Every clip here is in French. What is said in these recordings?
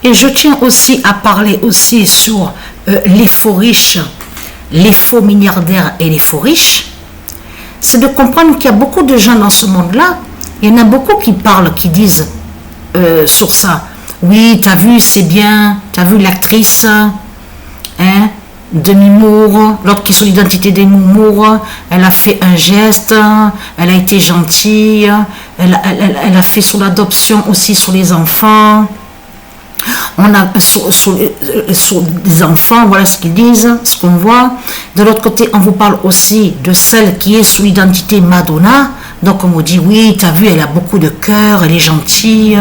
Et je tiens aussi à parler aussi sur les faux riches, les faux milliardaires et les faux riches. C'est de comprendre qu'il y a beaucoup de gens dans ce monde-là. Il y en a beaucoup qui parlent, qui disent sur ça. Oui, t'as vu, c'est bien. T'as vu l'actrice, hein, Demi Moore, l'autre qui est sur l'identité des Moore, elle a fait un geste, elle a été gentille, elle a fait sur l'adoption aussi sur les enfants. On a sur des enfants, voilà ce qu'ils disent, ce qu'on voit. De l'autre côté, on vous parle aussi de celle qui est sous l'identité Madonna. Donc on vous dit, oui, tu as vu, elle a beaucoup de cœur, elle est gentille,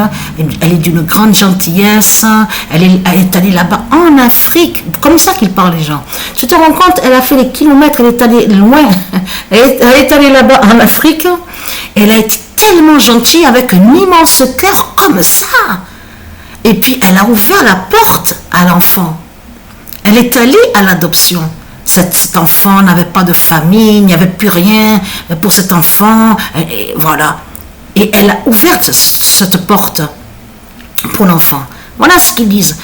elle est d'une grande gentillesse, elle est allée là-bas en Afrique. Comme ça qu'ils parlent les gens. Tu te rends compte, elle a fait les kilomètres, elle est allée loin. Elle est allée là-bas en Afrique. Elle a été tellement gentille avec un immense cœur comme ça. Et puis, elle a ouvert la porte à l'enfant. Elle est allée à l'adoption. Cet enfant n'avait pas de famille, il n'y avait plus rien pour cet enfant. Et voilà. Et elle a ouvert cette porte pour l'enfant. Voilà ce qu'ils disent.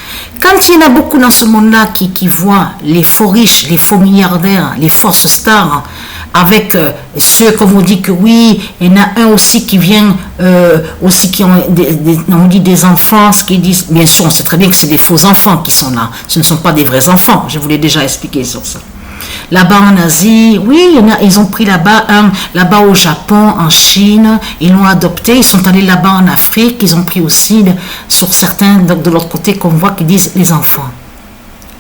Quand il y en a beaucoup dans ce monde-là qui voient les faux riches, les faux milliardaires, les fausses stars, avec ceux qu'on vous dit que oui, il y en a un aussi qui vient, aussi qui ont on dit des enfants, ce qu'ils disent, bien sûr, on sait très bien que c'est des faux enfants qui sont là, ce ne sont pas des vrais enfants, je vous l'ai déjà expliqué sur ça. Là-bas en Asie, oui, ils ont pris là-bas au Japon, en Chine, ils l'ont adopté, ils sont allés là-bas en Afrique, ils ont pris aussi sur certains de l'autre côté qu'on voit qui disent les enfants.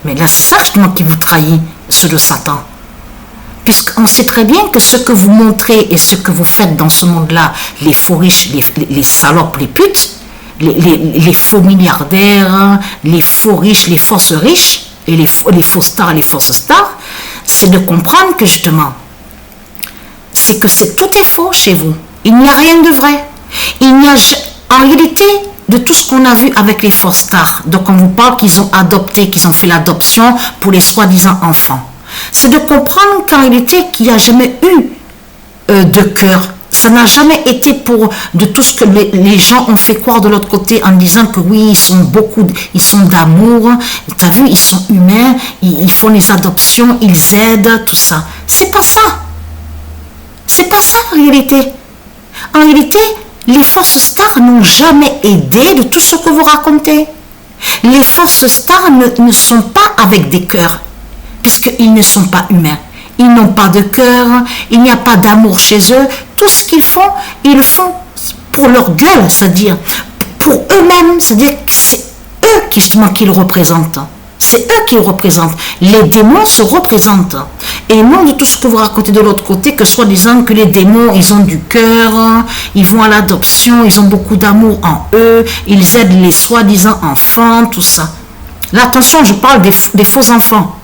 Mais là, c'est ça justement qui vous trahit, ceux de Satan. Puisqu'on sait très bien que ce que vous montrez et ce que vous faites dans ce monde-là, les faux riches, les salopes, les putes, les faux milliardaires, les faux riches, les fausses riches, et les faux stars et les fausses stars, c'est de comprendre que justement, c'est que tout est faux chez vous. Il n'y a rien de vrai. Il n'y a en réalité de tout ce qu'on a vu avec les fausses stars. Donc on vous parle qu'ils ont adopté, qu'ils ont fait l'adoption pour les soi-disant enfants. C'est de comprendre qu'en réalité, qu'il n'y a jamais eu de cœur. Ça n'a jamais été pour de tout ce que les gens ont fait croire de l'autre côté en disant que oui, ils sont d'amour, tu as vu, ils sont humains, ils font les adoptions, ils aident, tout ça. C'est pas ça. C'est pas ça en réalité. En réalité, les fausses stars n'ont jamais aidé de tout ce que vous racontez. Les fausses stars ne sont pas avec des cœurs, puisqu'ils ne sont pas humains. Ils n'ont pas de cœur, il n'y a pas d'amour chez eux. Tout ce qu'ils font, ils le font pour leur gueule, c'est-à-dire pour eux-mêmes, c'est-à-dire que c'est eux justement qui le représentent. C'est eux qui le représentent. Les démons se représentent. Et non de tout ce que vous racontez de l'autre côté, que soi-disant que les démons, ils ont du cœur, ils vont à l'adoption, ils ont beaucoup d'amour en eux, ils aident les soi-disant enfants, tout ça. Là, attention, je parle des faux enfants.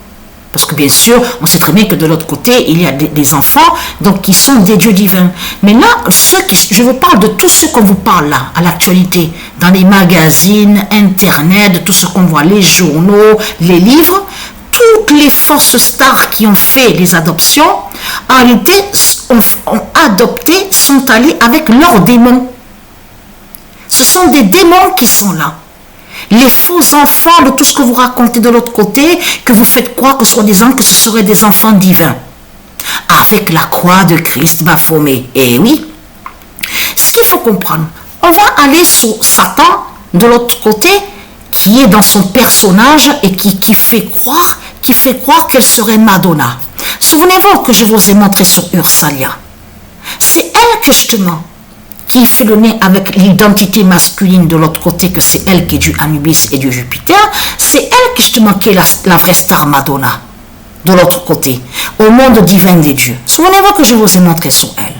Parce que bien sûr, on sait très bien que de l'autre côté, il y a des enfants donc qui sont des dieux divins. Mais là, je vous parle de tout ce qu'on vous parle là, à l'actualité, dans les magazines, Internet, tout ce qu'on voit, les journaux, les livres, toutes les fausses stars qui ont fait les adoptions, en réalité, ont adopté, sont allés avec leurs démons. Ce sont des démons qui sont là. Les faux enfants de tout ce que vous racontez de l'autre côté, que vous faites croire que soi-disant que ce seraient des enfants divins. Avec la croix de Christ Baphomet. Eh oui. Ce qu'il faut comprendre, on va aller sur Satan de l'autre côté, qui est dans son personnage et qui fait croire qu'elle serait Madonna. Souvenez-vous que je vous ai montré sur Ursalia. C'est elle que justement qui fait le lien avec l'identité masculine de l'autre côté, que c'est elle qui est du Anubis et du Jupiter, c'est elle justement qui est la vraie star Madonna, de l'autre côté, au monde divin des dieux. Souvenez-vous que je vous ai montré sur elle.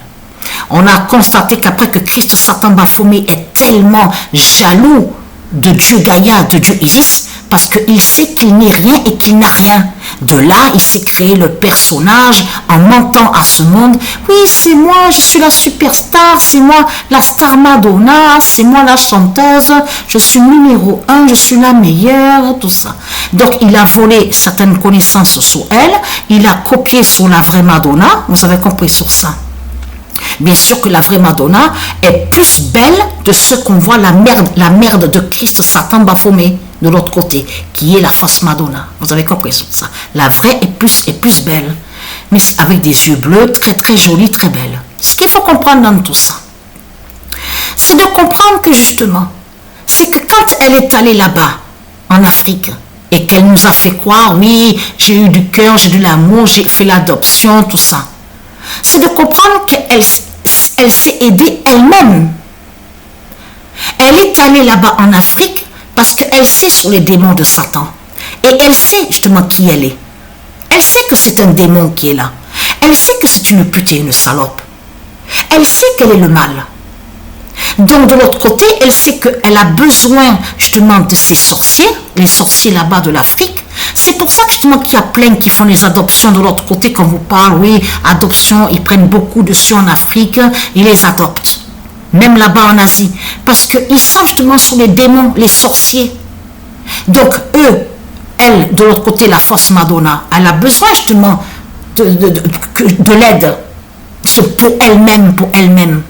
On a constaté qu'après que Christ, Satan Baphomet est tellement jaloux de Dieu Gaïa, de Dieu Isis, parce qu'il sait qu'il n'est rien et qu'il n'a rien. De là, il s'est créé le personnage en mentant à ce monde. Oui, c'est moi, je suis la superstar, c'est moi la star Madonna, c'est moi la chanteuse, je suis numéro 1, je suis la meilleure, tout ça. Donc, il a volé certaines connaissances sur elle, il a copié sur la vraie Madonna, vous avez compris sur ça. Bien sûr que la vraie Madonna est plus belle de ce qu'on voit la merde de Christ Satan Baphomet de l'autre côté, qui est la fausse Madonna. Vous avez compris ça. La vraie est plus belle, mais avec des yeux bleus, très très jolie, très belle. Ce qu'il faut comprendre dans tout ça, c'est de comprendre que justement, c'est que quand elle est allée là-bas, en Afrique, et qu'elle nous a fait croire, oui, j'ai eu du cœur, j'ai de l'amour, j'ai fait l'adoption, tout ça, c'est de comprendre qu'elle s'est aidée elle-même. Elle est allée là-bas en Afrique parce qu'elle sait sur les démons de Satan. Et elle sait justement qui elle est. Elle sait que c'est un démon qui est là. Elle sait que c'est une pute et une salope. Elle sait qu'elle est le mal. Donc de l'autre côté, elle sait qu'elle a besoin justement de ces sorciers, les sorciers là-bas de l'Afrique. C'est pour ça justement qu'il y a plein qui font les adoptions de l'autre côté, comme vous parle, oui, adoption, ils prennent beaucoup dessus en Afrique, ils les adoptent. Même là-bas en Asie. Parce qu'ils savent justement sur les démons, les sorciers. Donc eux, elle, de l'autre côté, la fausse Madonna, elle a besoin justement de l'aide pour elle-même.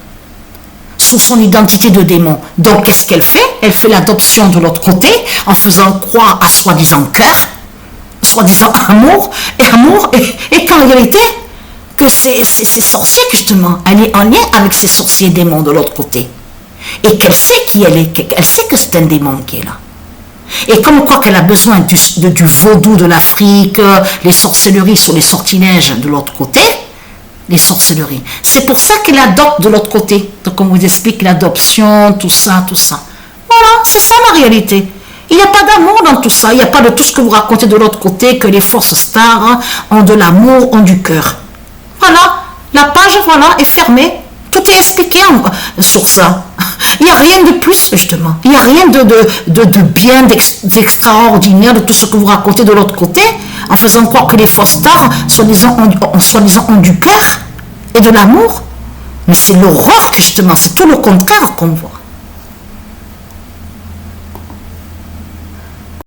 Sous son identité de démon. Donc, qu'est-ce qu'elle fait? Elle fait l'adoption de l'autre côté en faisant croire à soi-disant cœur, soi-disant amour, et qu'en réalité, que c'est sorcier justement. Elle est en lien avec ces sorciers démons de l'autre côté. Et qu'elle sait qui elle est, qu'elle sait que c'est un démon qui est là. Et comme quoi qu'elle a besoin du vaudou de l'Afrique, les sorcelleries sur les sortilèges de l'autre côté, les sorcelleries. C'est pour ça qu'elle adopte de l'autre côté. Donc on vous explique l'adoption, tout ça. Voilà, c'est ça la réalité. Il n'y a pas d'amour dans tout ça. Il n'y a pas de tout ce que vous racontez de l'autre côté, que les fausses stars ont de l'amour, ont du cœur. Voilà, la page est fermée. Tout est expliqué sur ça. Il n'y a rien de plus, justement. Il n'y a rien de bien, d'extraordinaire de tout ce que vous racontez de l'autre côté, en faisant croire que les fausses stars, soi-disant, ont du cœur et de l'amour. Mais c'est l'horreur que, justement, c'est tout le contraire qu'on voit.